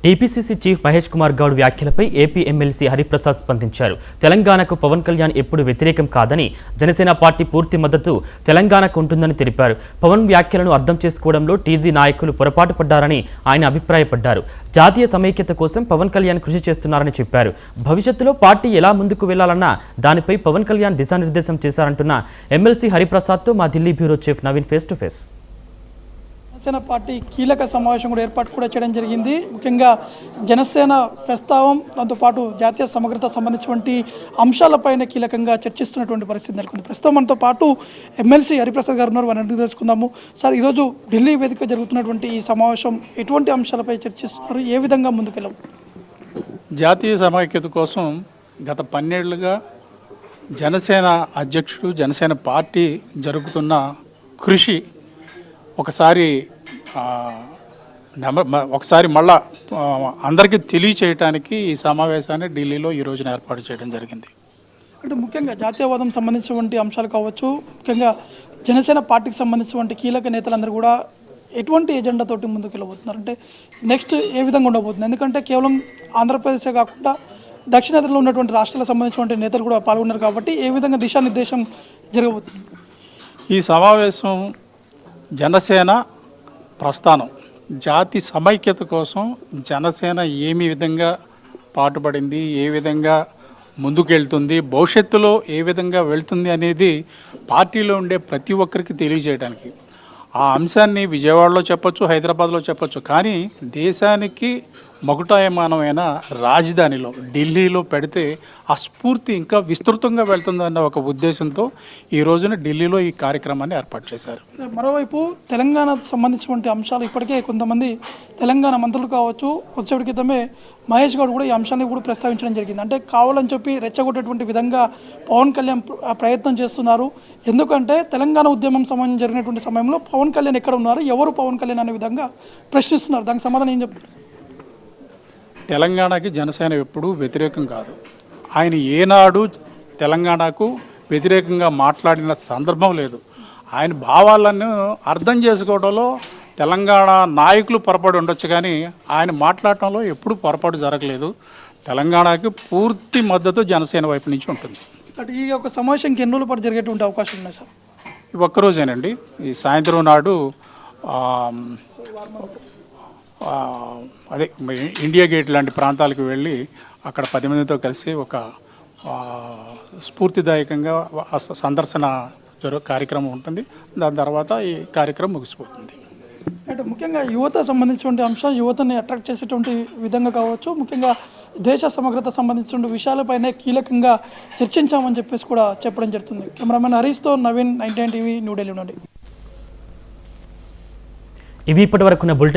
TPCC chief Mahesh Kumar Goud వ్యాఖ్యలపై AP MLC Hariprasad స్పందించారు. తెలంగాణకు పవన్ కళ్యాణ్ ఎప్పుడు వ్యతిరేకం కాదని, జనసేన పార్టీ పూర్తి మద్దతు తెలంగాణకు ఉంటుందని తెలిపారు. పవన్ వ్యాఖ్యలను అర్థం చేసుకోవడంలో టీజీ నాయకులు పొరపాటు పడ్డారని ఆయన అభిప్రాయపడ్డారు. జాతీయ సమైక్యత కోసం పవన్ కళ్యాణ్ కృషి చేస్తున్నారని చెప్పారు. భవిష్యత్తులో పార్టీ ఎలా ముందుకు వెళ్లాలన్నా దానిపై పవన్ కళ్యాణ్ దిశానిర్దేశం చేశారంటున్న ఎమ్మెల్సీ హరిప్రసాద్తో మా Delhi bureau chief Naveen face to face. Janasena party కీలక సమావేశం ఏర్పాటు చేయడం జరిగింది. ముఖ్యంగా జనసేన ప్రస్తావం, దాంతోపాటు జాతీయ సమగ్రత సంబంధించినటువంటి అంశాలపైన కీలకంగా చర్చిస్తున్నటువంటి పరిస్థితి నెలకొంది. ప్రస్తుతం మనతో పాటు ఎమ్మెల్సీ హరిప్రసాద్ గారు ఉన్నారు. వారిని అడిగి తెలుసుకుందాము. సార్, ఈరోజు ఢిల్లీ వేదిక జరుగుతున్నటువంటి ఈ సమావేశం ఎటువంటి అంశాలపై చర్చిస్తున్నారు, ఏ విధంగా ముందుకెళ్ళాం? జాతీయ సమైక్యత కోసం గత 12 ఏళ్లుగా జనసేన అధ్యక్షుడు, జనసేన పార్టీ జరుగుతున్న కృషి ఒకసారి మళ్ళా అందరికీ తెలియచేయడానికి ఈ సమావేశాన్ని ఢిల్లీలో ఈ రోజున ఏర్పాటు చేయడం జరిగింది. అంటే ముఖ్యంగా జాతీయవాదం సంబంధించినటువంటి అంశాలు కావచ్చు, ముఖ్యంగా జనసేన పార్టీకి సంబంధించినటువంటి కీలక నేతలందరూ కూడా ఎటువంటి ఎజెండాతోటి ముందుకు వెళ్ళబోతున్నారు, అంటే నెక్స్ట్ ఏ విధంగా ఉండబోతుంది? ఎందుకంటే కేవలం ఆంధ్రప్రదేశే కాకుండా దక్షిణాదిలో ఉన్నటువంటి రాష్ట్రాలకు సంబంధించినటువంటి నేతలు కూడా పాల్గొన్నారు కాబట్టి ఏ విధంగా దిశానిర్దేశం జరగబోతుంది? ఈ సమావేశం జనసేన ప్రస్థానం, జాతి సమైక్యత కోసం జనసేన విధంగా పాటుపడింది, ఏ విధంగా ముందుకెళ్తుంది, భవిష్యత్తులో ఏ విధంగా వెళ్తుంది అనేది పార్టీలో ఉండే ప్రతి ఒక్కరికి తెలియజేయడానికి. ఆ అంశాన్ని విజయవాడలో చెప్పొచ్చు, హైదరాబాద్లో చెప్పొచ్చు, కానీ దేశానికి మకుటాయమానమైన రాజధానిలో ఢిల్లీలో పెడితే ఆ స్ఫూర్తి ఇంకా విస్తృతంగా వెళ్తుందన్న ఒక ఉద్దేశంతో ఈ రోజున ఢిల్లీలో ఈ కార్యక్రమాన్ని ఏర్పాటు చేశారు. మరోవైపు తెలంగాణకు సంబంధించినటువంటి అంశాలు ఇప్పటికే కొంతమంది తెలంగాణ మంత్రులు కావచ్చు, కొద్దిసేపటి క్రితమే మహేష్ గౌడ్ కూడా ఈ అంశాన్ని కూడా ప్రస్తావించడం జరిగింది. అంటే కావాలని చెప్పి రెచ్చగొట్టేటువంటి విధంగా పవన్ కళ్యాణ్ ప్రయత్నం చేస్తున్నారు. ఎందుకంటే తెలంగాణ ఉద్యమం సంబంధించి జరిగినటువంటి సమయంలో పవన్ కళ్యాణ్ ఎక్కడ ఉన్నారు, ఎవరు పవన్ కళ్యాణ్ అనే విధంగా ప్రశ్నిస్తున్నారు. దానికి సమాధానం ఏం చెప్తారు? తెలంగాణకి జనసేన ఎప్పుడూ వ్యతిరేకం కాదు. ఆయన ఏనాడు తెలంగాణకు వ్యతిరేకంగా మాట్లాడిన సందర్భం లేదు. ఆయన భావాలను అర్థం చేసుకోవడంలో తెలంగాణ నాయకులు పొరపాటు ఉండొచ్చు, కానీ ఆయన మాట్లాడటంలో ఎప్పుడూ పొరపాటు జరగలేదు. తెలంగాణకి పూర్తి మద్దతు జనసేన వైపు నుంచి ఉంటుంది. ఈ యొక్క సమావేశంకి ఎన్ని రోజుల పాటు జరిగేటువంటి అవకాశం ఉన్నాయి సార్? ఒక్కరోజేనండి. ఈ సాయంత్రం నాడు అదే ఇండియా గేట్ లాంటి ప్రాంతాలకు వెళ్ళి అక్కడ 10 మందితో కలిసి ఒక స్ఫూర్తిదాయకంగా సందర్శన కార్యక్రమం ఉంటుంది. దాని తర్వాత ఈ కార్యక్రమం ముగిసిపోతుంది. అంటే ముఖ్యంగా యువత సంబంధించినటువంటి అంశం, యువతని అట్రాక్ట్ చేసేటువంటి విధంగా కావచ్చు, ముఖ్యంగా దేశ సమగ్రత సంబంధించిన విషయాలపైనే కీలకంగా చర్చించామని చెప్పేసి కూడా చెప్పడం జరుగుతుంది. కెమెరామెన్ హరీష్తో నవీన్, 99 టీవీ, న్యూఢిల్లీ నుండి. ఇవి ఇప్పటివరకున్న బులెటిన్.